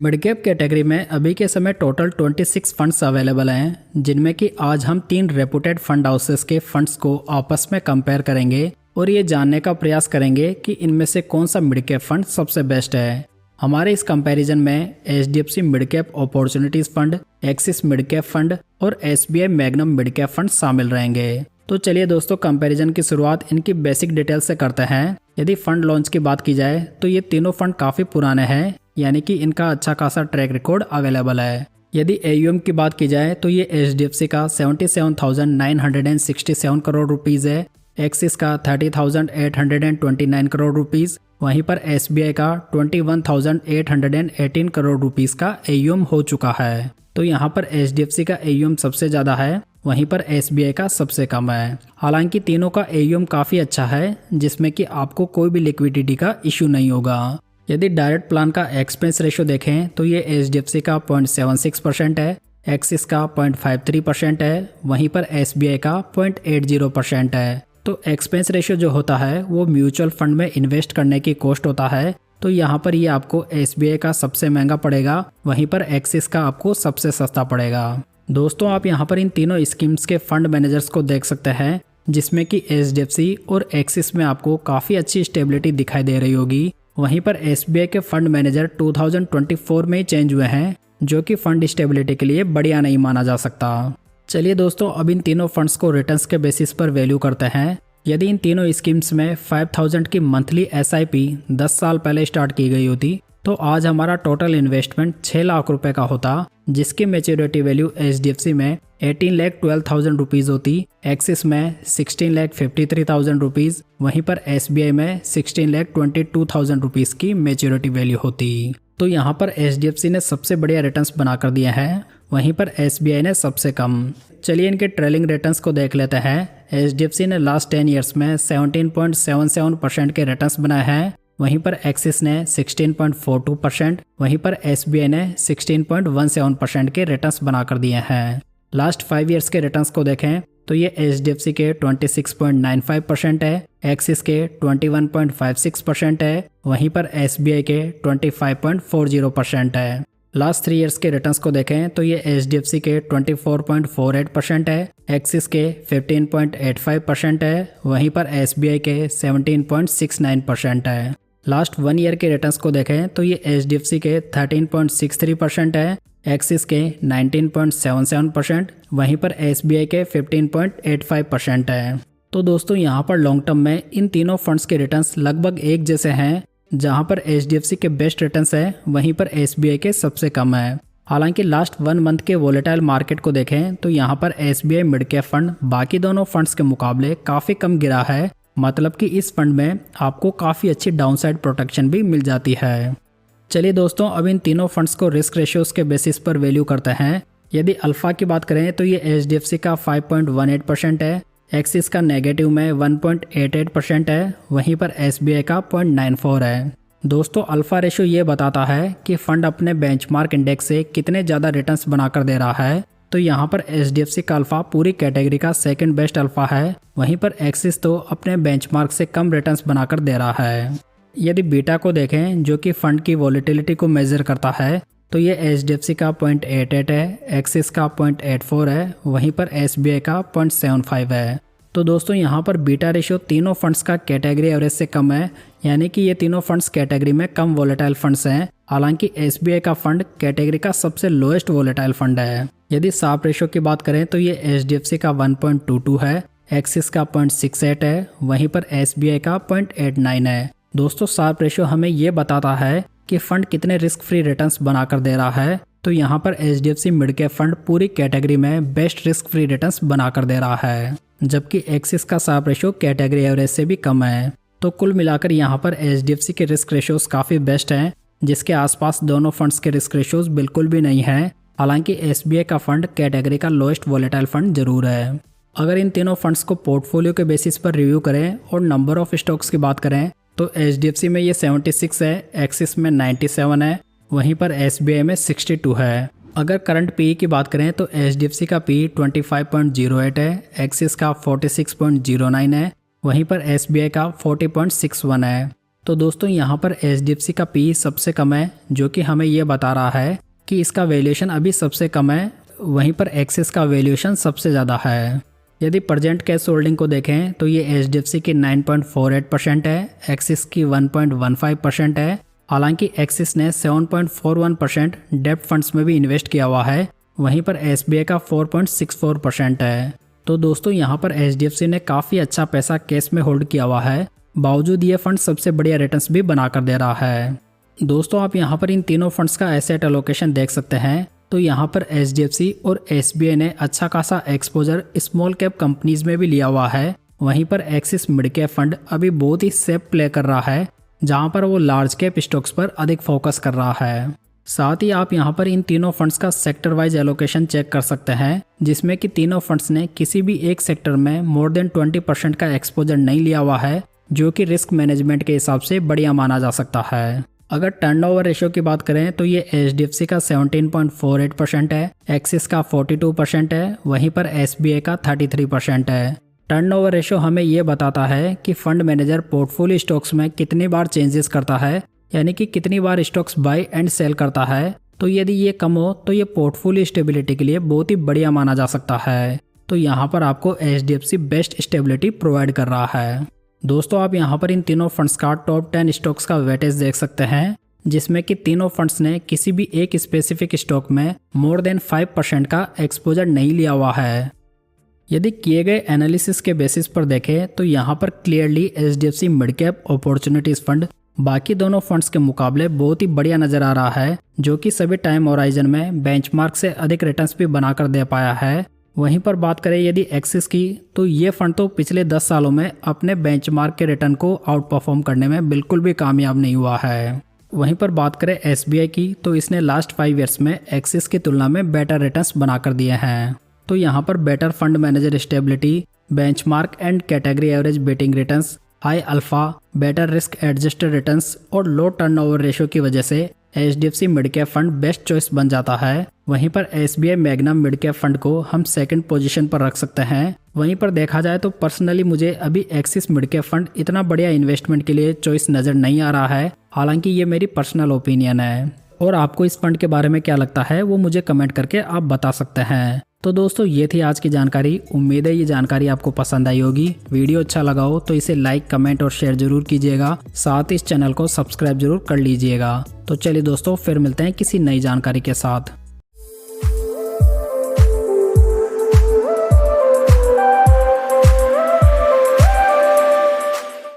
Mid cap category में अभी के समय टोटल 26 फंड्स अवेलेबल हैं, जिनमें कि आज हम 3 रेपुटेड फंड हाउसेस के फंड्स को आपस में कंपेयर करेंगे और ये जानने का प्रयास करेंगे कि इनमें से कौन सा मिड कैप फंड सबसे बेस्ट है। हमारे इस कंपैरिजन में HDFC mid cap opportunities fund, axis mid cap fund और SBI magnum mid cap fund शामिल रहेंगे। तो चलिए दोस्तों, कंपैरिजन की शुरुआत इनकी बेसिक डिटेल से करते हैं। यदि फंड लॉन्च की बात की जाए तो ये तीनों फंड काफ़ी पुराने हैं, यानी कि इनका अच्छा खासा ट्रैक रिकॉर्ड अवेलेबल है। यदि AUM की बात की जाए तो ये HDFC का 77,967 करोड़ रुपीज़ है, एक्सिस का 30,829 करोड़ रुपीज़, वहीं पर SBI का 21,818 करोड़ रुपीज़ का AUM हो चुका है। तो यहाँ पर HDFC का AUM सबसे ज़्यादा है, वहीं पर SBI का सबसे कम है। हालांकि तीनों का AUM काफ़ी अच्छा है, जिसमें कि आपको कोई भी लिक्विडिटी का इशू नहीं होगा। यदि डायरेक्ट प्लान का एक्सपेंस रेशियो देखें तो ये HDFC का 0.76% है, एक्सिस का 0.53% है, वहीं पर SBI का 0.80% है। तो एक्सपेंस रेशियो जो होता है वो म्यूचुअल फंड में इन्वेस्ट करने की कॉस्ट होता है, तो यहाँ पर ये आपको SBI का सबसे महंगा पड़ेगा, वहीं पर एक्सिस का आपको सबसे सस्ता पड़ेगा। दोस्तों, आप यहाँ पर इन तीनों स्कीम्स के फंड मैनेजर्स को देख सकते हैं, जिसमें कि HDFC और एक्सिस में आपको काफ़ी अच्छी स्टेबिलिटी दिखाई दे रही होगी। वहीं पर SBI के फंड मैनेजर 2024 में ही चेंज हुए हैं, जो कि फंड स्टेबिलिटी के लिए बढ़िया नहीं माना जा सकता। चलिए दोस्तों, अब इन तीनों फंड्स को रिटर्न्स के बेसिस पर वैल्यू करते हैं। यदि इन तीनों स्कीम्स में 5000 की मंथली SIP 10 साल पहले स्टार्ट की गई होती तो आज हमारा टोटल इन्वेस्टमेंट 6 लाख रुपए का होता, जिसकी मेच्योरिटी वैल्यू HDFC में 18,12,000 रुपीज़ होती, एक्सिस में 16,53,000 रुपीज़, वहीं पर SBI में 16,22,000 रुपीज़ की मेच्योरिटी वैल्यू होती। तो यहाँ पर HDFC ने सबसे बढ़िया रिटर्न्स बनाकर दिए हैं, वहीं पर SBI ने सबसे कम। चलिए इनके ट्रेलिंग रिटर्न्स को देख लेते हैं। HDFC ने लास्ट 10 ईयर्स में 17.77% के रिटर्न्स बनाए हैं, वहीं पर एक्सिस ने 16.42%, वहीं पर SBI ने 16.17% के रिटर्न्स बनाकर दिए हैं। लास्ट 5 ईयर्स के रिटर्न्स को देखें तो ये HDFC के 26.95% है, एक्सिस के 21.56% है, वहीं पर SBI के 25.40% है। लास्ट 3 ईयर्स के रिटर्न्स को देखें तो ये HDFC के 24.48% है, एक्सिस के 15.85% है, वहीं पर SBI के 17.69% है। लास्ट 1 ईयर के रिटर्न्स को देखें तो ये HDFC के 13.63% है, एक्सिस के 19.77%, वहीं पर SBI के 15.85% है। तो दोस्तों, यहाँ पर लॉन्ग टर्म में इन तीनों फंड्स के रिटर्न्स लगभग एक जैसे हैं। जहां पर HDFC के बेस्ट रिटर्न्स है, वहीं पर SBI के सबसे कम है। हालांकि लास्ट 1 मंथ के वोलेटाइल मार्केट को देखें तो यहाँ पर SBI मिड कैप फंड बाकी दोनों फंड्स के मुकाबले काफ़ी कम गिरा है, मतलब कि इस फंड में आपको काफ़ी अच्छी डाउनसाइड प्रोटेक्शन भी मिल जाती है। चलिए दोस्तों, अब इन तीनों फंड्स को रिस्क रेशियोज के बेसिस पर वैल्यू करते हैं। यदि अल्फा की बात करें तो ये HDFC का 5.18% है, एक्सिस का नेगेटिव में 1.88% है, वहीं पर SBI का 0.94 है। दोस्तों, अल्फा रेशियो ये बताता है कि फंड अपने बेंचमार्क इंडेक्स से कितने ज़्यादा रिटर्न्स बनाकर दे रहा है। तो यहाँ पर HDFC का अल्फा पूरी कैटेगरी का सेकंड बेस्ट अल्फा है, वहीं पर एक्सिस तो अपने बेंचमार्क से कम रिटर्न्स बनाकर दे रहा है। यदि बीटा को देखें, जो कि फंड की वॉलेटिलिटी को मेजर करता है, तो ये HDFC का 0.88 है, एक्सिस का 0.84 है, वहीं पर SBI का 0.75 है। तो दोस्तों, यहाँ पर बीटा रेशियो तीनों फंड्स का कैटेगरी एवरेज से कम है, यानी कि ये तीनों फंड्स कैटेगरी में कम वोलेटाइल फंड्स हैं। हालांकि SBI का फंड कैटेगरी का सबसे लोएस्ट वोलेटाइल फंड है। यदि शार्प रेशियो की बात करें तो ये HDFC का 1.22 है, एक्सिस का 0.68 है, वहीं पर SBI का 0.89 है। दोस्तों, शार्प रेशियो हमें ये बताता है कि फंड कितने रिस्क फ्री रिटर्न्स बनाकर दे रहा है। तो यहाँ पर HDFC मिड कैप फंड पूरी कैटेगरी में बेस्ट रिस्क फ्री रिटर्न्स बनाकर दे रहा है, जबकि एक्सिस का शार्प रेशियो कैटेगरी एवरेज से भी कम है। तो कुल मिलाकर यहाँ पर HDFC के रिस्क रेशियोज काफ़ी बेस्ट हैं, जिसके आसपास दोनों फंड्स के रिस्क रेशियोज बिल्कुल भी नहीं है। हालांकि SBI का फंड कैटेगरी का लोएस्ट वोलेटाइल फंड जरूर है। अगर इन तीनों फंड्स को पोर्टफोलियो के बेसिस पर रिव्यू करें और नंबर ऑफ स्टॉक्स की बात करें तो HDFC में ये 76 है, एक्सिस में 97 है, वहीं पर SBI में 62 है। अगर करंट PE की बात करें तो HDFC का PE 25.08 है, एक्सिस का 46.09 है, वहीं पर SBI का 40.61 है। तो दोस्तों यहाँ पर HDFC का पी सबसे कम है, जो कि हमें ये बता रहा है कि इसका वैल्यूएशन अभी सबसे कम है। वहीं पर एक्सिस का वैल्यूएशन सबसे ज़्यादा है। यदि प्रेजेंट कैश होल्डिंग को देखें तो ये HDFC की 9.48% है, एक्सिस की 1.15% है। हालांकि एक्सिस ने 7.41% डेब्ट फंड्स में भी इन्वेस्ट किया हुआ है, वहीं पर SBI का 4.64% है। तो दोस्तों यहाँ पर HDFC ने काफ़ी अच्छा पैसा कैश में होल्ड किया हुआ है, बावजूद ये फंड सबसे बढ़िया रिटर्न्स भी बना कर दे रहा है। दोस्तों आप यहाँ पर इन तीनों फंड्स का एसेट एलोकेशन देख सकते हैं। तो यहाँ पर HDFC और SBI ने अच्छा खासा एक्सपोजर स्मॉल कैप कंपनीज में भी लिया हुआ है। वहीं पर एक्सिस मिड कैप फंड अभी बहुत ही सेफ प्ले कर रहा है, जहाँ पर वो लार्ज कैप स्टॉक्स पर अधिक फोकस कर रहा है। साथ ही आप यहाँ पर इन तीनों फंड्स का सेक्टर वाइज एलोकेशन चेक कर सकते हैं, जिसमें कि तीनों फंड्स ने किसी भी एक सेक्टर में मोर देन 20% का एक्सपोजर नहीं लिया हुआ है, जो कि रिस्क मैनेजमेंट के हिसाब से बढ़िया माना जा सकता है। अगर टर्नओवर रेशियो की बात करें तो ये HDFC का 17.48% है, एक्सिस का 42% है, वहीं पर SBI का 33% है। टर्नओवर रेशियो हमें ये बताता है कि फंड मैनेजर पोर्टफोलियो स्टॉक्स में कितनी बार चेंजेस करता है, यानी कि कितनी बार स्टॉक्स बाय एंड सेल करता है। तो यदि ये कम हो तो ये पोर्टफोलियो स्टेबिलिटी के लिए बहुत ही बढ़िया माना जा सकता है। तो यहाँ पर आपको HDFC बेस्ट स्टेबिलिटी प्रोवाइड कर रहा है। दोस्तों आप यहाँ पर इन तीनों फंड्स का टॉप 10 स्टॉक्स का वेटेज देख सकते हैं, जिसमें कि तीनों फंड्स ने किसी भी एक स्पेसिफिक स्टॉक में मोर देन 5% का एक्सपोजर नहीं लिया हुआ है। यदि किए गए एनालिसिस के बेसिस पर देखें तो यहाँ पर clearly HDFC mid cap opportunities fund बाकी दोनों फंड्स के मुकाबले बहुत ही बढ़िया नजर आ रहा है, जो कि सभी टाइम होराइजन में बेंचमार्क से अधिक रिटर्न्स भी बनाकर दे पाया है। वहीं पर बात करें यदि एक्सिस की, तो ये फंड तो पिछले 10 सालों में अपने बेंचमार्क के रिटर्न को आउट परफॉर्म करने में बिल्कुल भी कामयाब नहीं हुआ है। वहीं पर बात करें SBI की, तो इसने लास्ट 5 ईयर्स में एक्सिस की तुलना में बेटर रिटर्न्स बनाकर दिए हैं। तो यहाँ पर better fund manager stability, benchmark and category average beating returns, high alpha, better risk adjusted returns और लो टर्नओवर रेशियो की वजह से HDFC mid cap fund best choice बन जाता है। वहीं पर SBI magnum mid cap fund को हम सेकंड पोजीशन पर रख सकते हैं। वहीं पर देखा जाए तो पर्सनली मुझे अभी एक्सिस मिड कैप फंड इतना बढ़िया इन्वेस्टमेंट के लिए चॉइस नज़र नहीं आ रहा है, हालांकि ये मेरी पर्सनल ओपिनियन है। और आपको इस फंड के बारे में क्या लगता है वो मुझे कमेंट करके आप बता सकते हैं। तो दोस्तों ये थी आज की जानकारी। उम्मीद है ये जानकारी आपको पसंद आई होगी। वीडियो अच्छा लगा हो तो इसे लाइक, कमेंट और शेयर जरूर कीजिएगा। साथ ही इस चैनल को सब्सक्राइब जरूर कर लीजिएगा। तो चलिए दोस्तों फिर मिलते हैं किसी नई जानकारी के साथ।